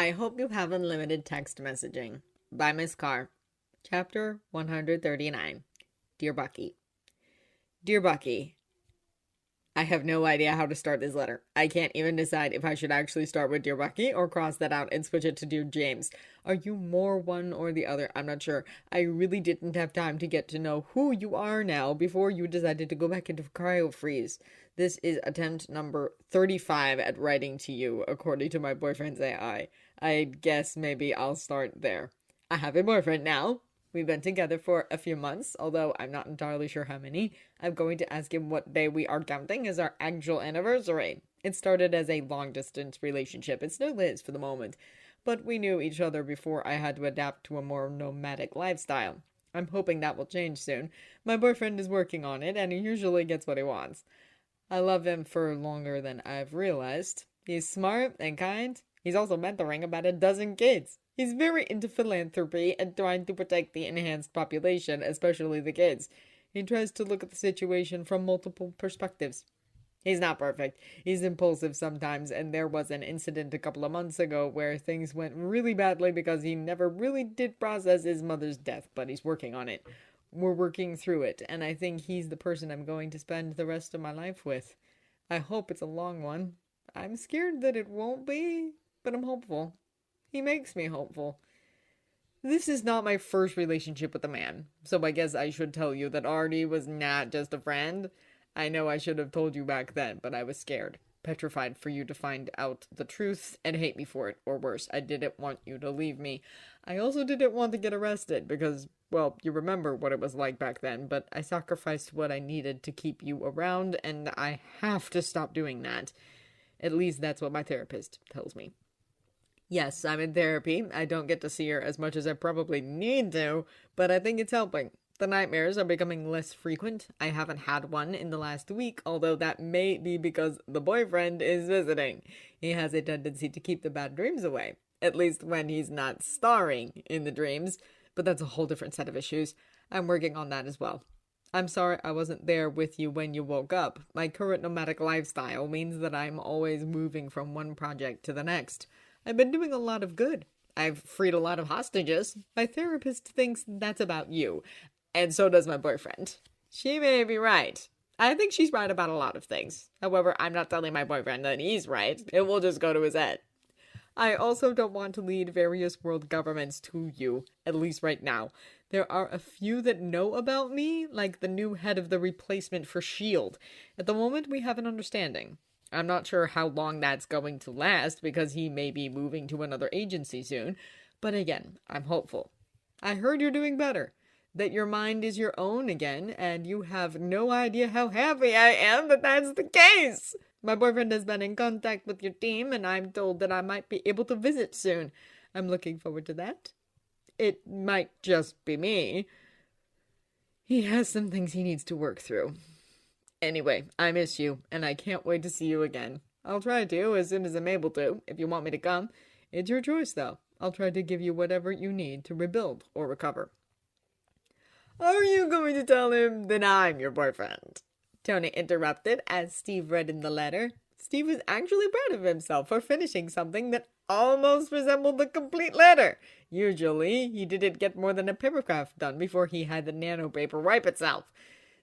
I hope you have unlimited text messaging. By Miss Carr. Chapter 139. Dear Bucky. Dear Bucky, I have no idea how to start this letter. I can't even decide if I should actually start with Dear Bucky or cross that out and switch it to Dear James. Are you more one or the other? I'm not sure. I really didn't have time to get to know who you are now before you decided to go back into cryo freeze. This is attempt number 35 at writing to you, according to my boyfriend's AI. I guess maybe I'll start there. I have a boyfriend now. We've been together for a few months, although I'm not entirely sure how many. I'm going to ask him what day we are counting as our actual anniversary. It started as a long-distance relationship. It still is for the moment. But we knew each other before I had to adapt to a more nomadic lifestyle. I'm hoping that will change soon. My boyfriend is working on it, and he usually gets what he wants. I love him for longer than I've realized. He's smart and kind. He's also mentoring about a dozen kids. He's very into philanthropy and trying to protect the enhanced population, especially the kids. He tries to look at the situation from multiple perspectives. He's not perfect. He's impulsive sometimes, and there was an incident a couple of months ago where things went really badly because he never really did process his mother's death, but he's working on it. We're working through it, and I think he's the person I'm going to spend the rest of my life with. I hope it's a long one. I'm scared that it won't be, but I'm hopeful. He makes me hopeful. This is not my first relationship with a man, so I guess I should tell you that Artie was not just a friend. I know I should have told you back then, but I was scared, petrified for you to find out the truth and hate me for it, or worse, I didn't want you to leave me. I also didn't want to get arrested because, well, you remember what it was like back then, but I sacrificed what I needed to keep you around, and I have to stop doing that. At least that's what my therapist tells me. Yes, I'm in therapy. I don't get to see her as much as I probably need to, but I think it's helping. The nightmares are becoming less frequent. I haven't had one in the last week, although that may be because the boyfriend is visiting. He has a tendency to keep the bad dreams away, at least when he's not starring in the dreams, but that's a whole different set of issues. I'm working on that as well. I'm sorry I wasn't there with you when you woke up. My current nomadic lifestyle means that I'm always moving from one project to the next. I've been doing a lot of good. I've freed a lot of hostages. My therapist thinks that's about you, and so does my boyfriend. She may be right. I think she's right about a lot of things. However, I'm not telling my boyfriend that he's right. It will just go to his head. I also don't want to lead various world governments to you, at least right now. There are a few that know about me, like the new head of the replacement for S.H.I.E.L.D. At the moment, we have an understanding. I'm not sure how long that's going to last because he may be moving to another agency soon, but again, I'm hopeful. I heard you're doing better, that your mind is your own again, and you have no idea how happy I am that that's the case. My boyfriend has been in contact with your team, and I'm told that I might be able to visit soon. I'm looking forward to that. It might just be me. He has some things he needs to work through. Anyway, I miss you, and I can't wait to see you again. I'll try to as soon as I'm able to, if you want me to come. It's your choice, though. I'll try to give you whatever you need to rebuild or recover. Are you going to tell him that I'm your boyfriend? Tony interrupted as Steve read in the letter. Steve was actually proud of himself for finishing something that almost resembled the complete letter. Usually, he didn't get more than a paragraph done before he had the nano paper wipe itself.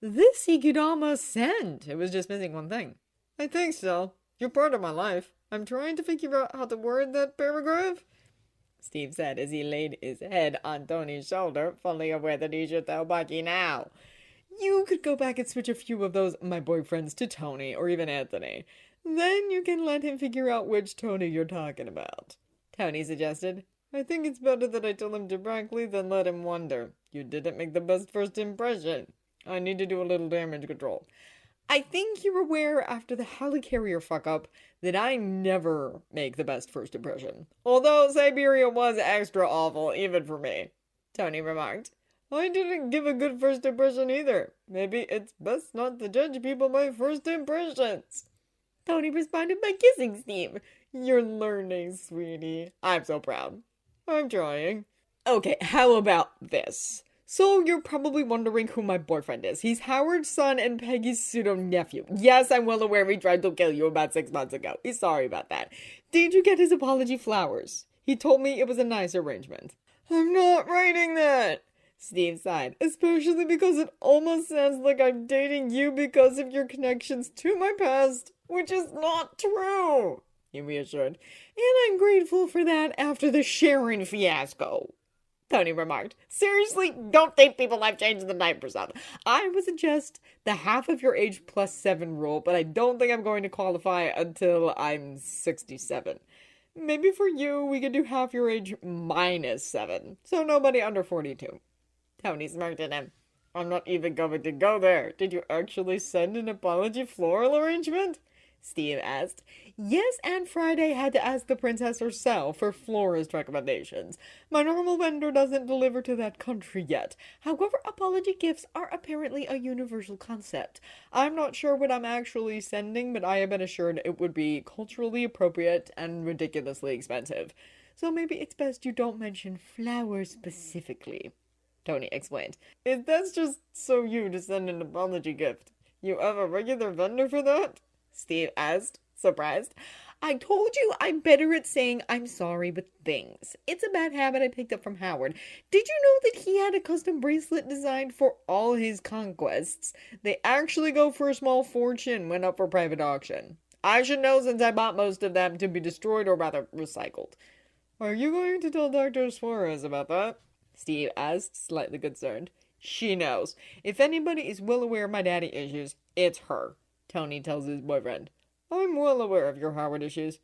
This he could almost send. It was just missing one thing. I think so. You're part of my life. I'm trying to figure out how to word that paragraph, Steve said as he laid his head on Tony's shoulder, fully aware that he should tell Bucky now. You could go back and switch a few of those my boyfriends to Tony or even Anthony. Then you can let him figure out which Tony you're talking about, Tony suggested. I think it's better that I tell him directly than let him wonder. You didn't make the best first impression. I need to do a little damage control. I think you're aware after the helicarrier fuck-up that I never make the best first impression. Although Siberia was extra awful, even for me, Tony remarked. I didn't give a good first impression either. Maybe it's best not to judge people by first impressions. Tony responded by kissing Steve. You're learning, sweetie. I'm so proud. I'm trying. Okay, how about this? So you're probably wondering who my boyfriend is. He's Howard's son and Peggy's pseudo-nephew. Yes, I'm well aware he tried to kill you about 6 months ago. He's sorry about that. Did you get his apology flowers? He told me it was a nice arrangement. I'm not writing that, Steve sighed, especially because it almost sounds like I'm dating you because of your connections to my past, which is not true, he reassured. And I'm grateful for that after the Sharon fiasco, Tony remarked. Seriously, don't date people I've changed the diapers of. I would suggest the half of your age plus 7 rule, but I don't think I'm going to qualify until I'm 67. Maybe for you, we could do half your age minus 7, so nobody under 42. Tony smirked at him. I'm not even going to go there. Did you actually send an apology floral arrangement? Steve asked. Yes, and Friday had to ask the princess herself for florist recommendations. My normal vendor doesn't deliver to that country yet. However, apology gifts are apparently a universal concept. I'm not sure what I'm actually sending, but I have been assured it would be culturally appropriate and ridiculously expensive. So maybe it's best you don't mention flowers specifically, Tony explained. If that's just so you to send an apology gift, you have a regular vendor for that? Steve asked, surprised. I told you I'm better at saying I'm sorry with things. It's a bad habit I picked up from Howard. Did you know that he had a custom bracelet designed for all his conquests? They actually go for a small fortune when up for private auction. I should know since I bought most of them to be destroyed or rather recycled. Are you going to tell Dr. Suarez about that? Steve asked, slightly concerned. She knows. If anybody is well aware of my daddy issues, it's her, Tony tells his boyfriend. I'm well aware of your Howard issues.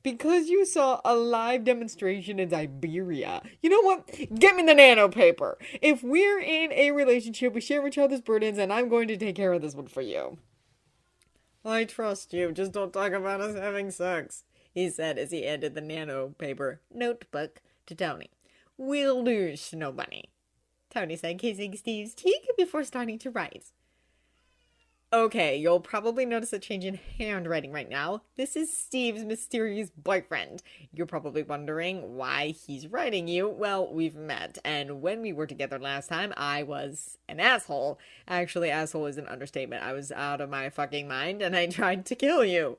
Because you saw a live demonstration in Siberia. You know what? Get me the nano paper. If we're in a relationship, we share each other's burdens, and I'm going to take care of this one for you. I trust you. Just don't talk about us having sex, he said as he handed the nano paper notebook to Tony. Will do, Snow Bunny, Tony said, kissing Steve's cheek before starting to write. Okay, you'll probably notice a change in handwriting right now. This is Steve's mysterious boyfriend. You're probably wondering why he's writing you. Well, we've met, and when we were together last time, I was an asshole. Actually, asshole is an understatement. I was out of my fucking mind, and I tried to kill you.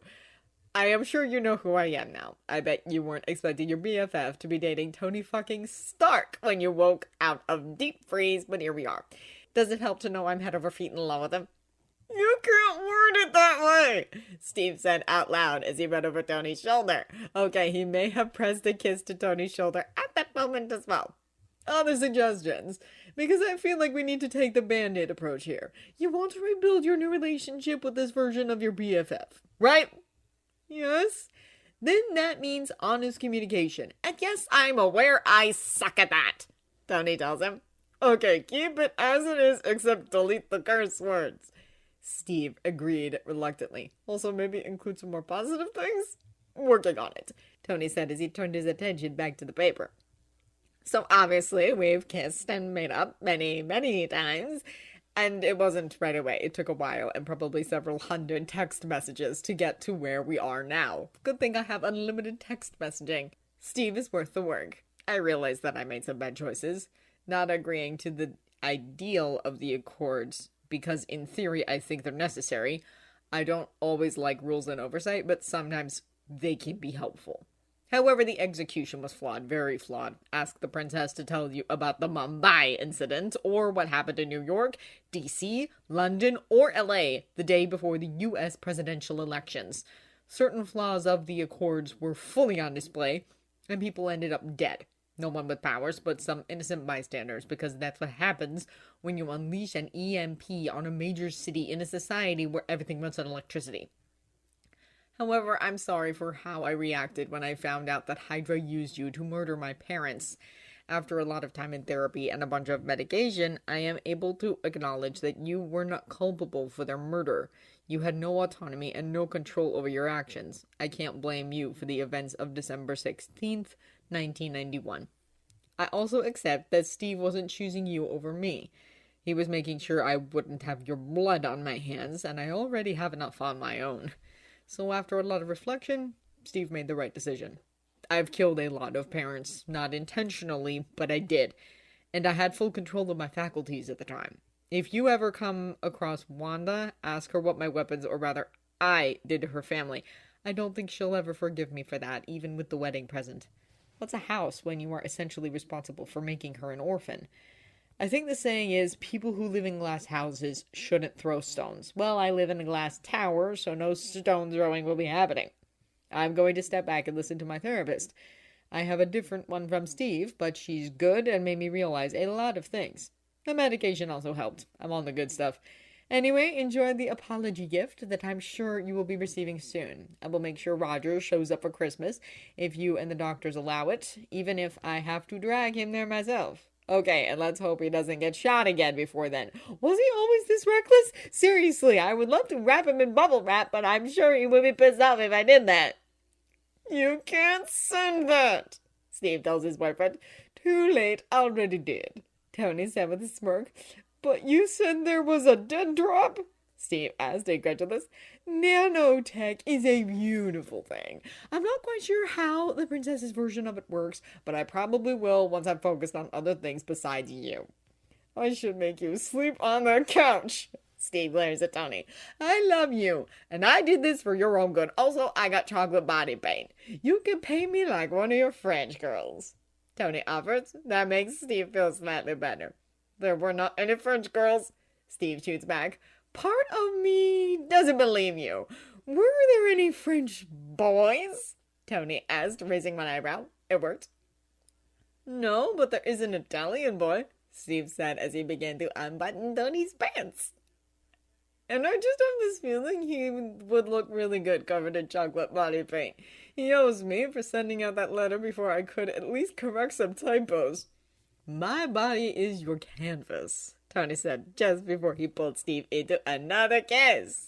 I am sure you know who I am now. I bet you weren't expecting your BFF to be dating Tony fucking Stark when you woke out of deep freeze, but here we are. Does it help to know I'm head over feet in love with him? You can't word it that way, Steve said out loud as he read over Tony's shoulder. Okay, he may have pressed a kiss to Tony's shoulder at that moment as well. Other suggestions? Because I feel like we need to take the Band-Aid approach here. You want to rebuild your new relationship with this version of your BFF, right? Yes? Then that means honest communication. And yes, I'm aware I suck at that, Tony tells him. Okay, keep it as it is except delete the curse words. Steve agreed reluctantly. Also, maybe include some more positive things? Working on it, Tony said as he turned his attention back to the paper. So obviously, we've kissed and made up many, many times. And it wasn't right away. It took a while and probably several hundred text messages to get to where we are now. Good thing I have unlimited text messaging. Steve is worth the work. I realize that I made some bad choices. Not agreeing to the ideal of the Accords, because in theory I think they're necessary. I don't always like rules and oversight, but sometimes they can be helpful. However, the execution was flawed, very flawed. Ask the princess to tell you about the Mumbai incident, or what happened in New York, DC, London, or LA the day before the US presidential elections. Certain flaws of the Accords were fully on display, and people ended up dead. No one with powers, but some innocent bystanders, because that's what happens when you unleash an EMP on a major city in a society where everything runs on electricity. However, I'm sorry for how I reacted when I found out that Hydra used you to murder my parents. After a lot of time in therapy and a bunch of medication, I am able to acknowledge that you were not culpable for their murder. You had no autonomy and no control over your actions. I can't blame you for the events of December 16th, 1991. I also accept that Steve wasn't choosing you over me. He was making sure I wouldn't have your blood on my hands, and I already have enough on my own. So after a lot of reflection, Steve made the right decision. I've killed a lot of parents, not intentionally, but I did. And I had full control of my faculties at the time. If you ever come across Wanda, ask her what my weapons, or rather, I did to her family. I don't think she'll ever forgive me for that, even with the wedding present. What's a house when you are essentially responsible for making her an orphan? I think the saying is, people who live in glass houses shouldn't throw stones. Well, I live in a glass tower, so no stone throwing will be happening. I'm going to step back and listen to my therapist. I have a different one from Steve, but she's good and made me realize a lot of things. The medication also helped. I'm on the good stuff. Anyway, enjoy the apology gift that I'm sure you will be receiving soon. I will make sure Roger shows up for Christmas, if you and the doctors allow it, even if I have to drag him there myself. Okay, and let's hope he doesn't get shot again before then. Was he always this reckless? Seriously, I would love to wrap him in bubble wrap, but I'm sure he would be pissed off if I did that. You can't send that, Steve tells his boyfriend. Too late, already did, Tony said with a smirk. But you said there was a dead drop? Steve asked, incredulous. Nanotech is a beautiful thing. I'm not quite sure how the princess's version of it works, but I probably will once I'm focused on other things besides you. I should make you sleep on the couch, Steve glares at Tony. I love you, and I did this for your own good. Also, I got chocolate body paint. You can pay me like one of your French girls, Tony offers. That makes Steve feel slightly better. There were not any French girls, Steve shoots back. Part of me doesn't believe you. Were there any French boys? Tony asked, raising one eyebrow. It worked. No, but there is an Italian boy, Steve said as he began to unbutton Tony's pants. And I just have this feeling he would look really good covered in chocolate body paint. He owes me for sending out that letter before I could at least correct some typos. My body is your canvas, Tony said just before he pulled Steve into another kiss.